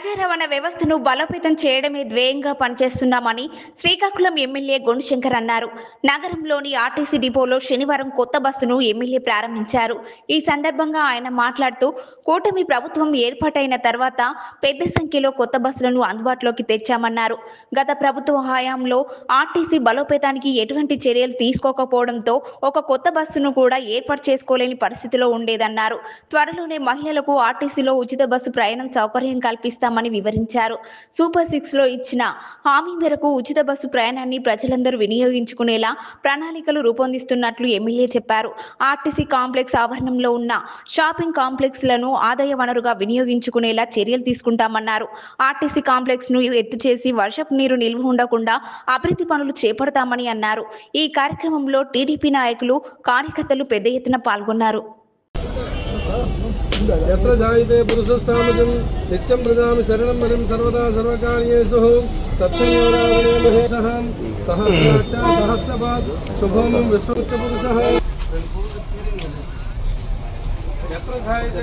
ప్రజా రవాణా వ్యవస్థను బలోపేతం చేయడమే ధ్యేయంగా పనిచేస్తున్నామని శ్రీకాకుళం ఎమ్మెల్యే గుణశంకర్ అన్నారు. నగరంలోని ఆర్టీసీ డిపోలో శనివారం కొత్త బస్సును ఎమ్మెల్యే ప్రారంభించారు. ఈ సందర్భంగా ఆయన మాట్లాడుతూ కూటమి ప్రభుత్వం ఏర్పాటైన తర్వాత పెద్ద సంఖ్యలో కొత్త బస్సులను అందుబాటులోకి తెచ్చామన్నారు. గత ప్రభుత్వ హయాంలో ఆర్టీసీ బలోపేతానికి ఎటువంటి చర్యలు తీసుకోకపోవడంతో ఒక కొత్త బస్సును కూడా ఏర్పాటు చేసుకోలేని పరిస్థితిలో ఉండేదన్నారు. త్వరలోనే మహిళలకు ఆర్టీసీలో ఉచిత బస్సు ప్రయాణం సౌకర్యం కల్పిస్తామని వివరించారు. సూపర్ 6 లో ఇచ్చిన హామీ మేరకు ఉచిత బస్సు ప్రయాణాన్ని ప్రజలందరూ వినియోగించుకునేలా ప్రణాళికలు రూపొందిస్తున్నట్లు ఎమ్మెల్యే చెప్పారు. ఆర్టీసీ కాంప్లెక్స్ ఆవరణంలో ఉన్న షాపింగ్ కాంప్లెక్స్ లను ఆదాయ వనరుగా వినియోగించుకునేలా చర్యలు తీసుకుంటామన్నారు. ఆర్టీసీ కాంప్లెక్స్ ను ఎత్తు చేసి వర్షపు నీరు నిల్వ ఉండకుండా అభివృద్ధి పనులు చేపడతామని అన్నారు. ఈ కార్యక్రమంలో టీడీపీ నాయకులు, కార్యకర్తలు పెద్ద ఎత్తున పాల్గొన్నారు. यत्र जायते पुरुषस्तामजं नित्यं प्रजामि शरणं हरिं सर्वदा सर्वकार्येषु तत्संयोगावलेमहेशः सहस्राक्षा सहस्रपात् शुभं विश्वपुरुषः यत्र जायते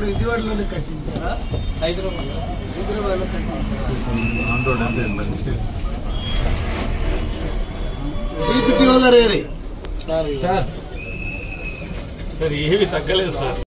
విజయవాడలోనే కట్టించారా? హైదరాబాద్లో సార్ ఏమి తగ్గలేదు సార్.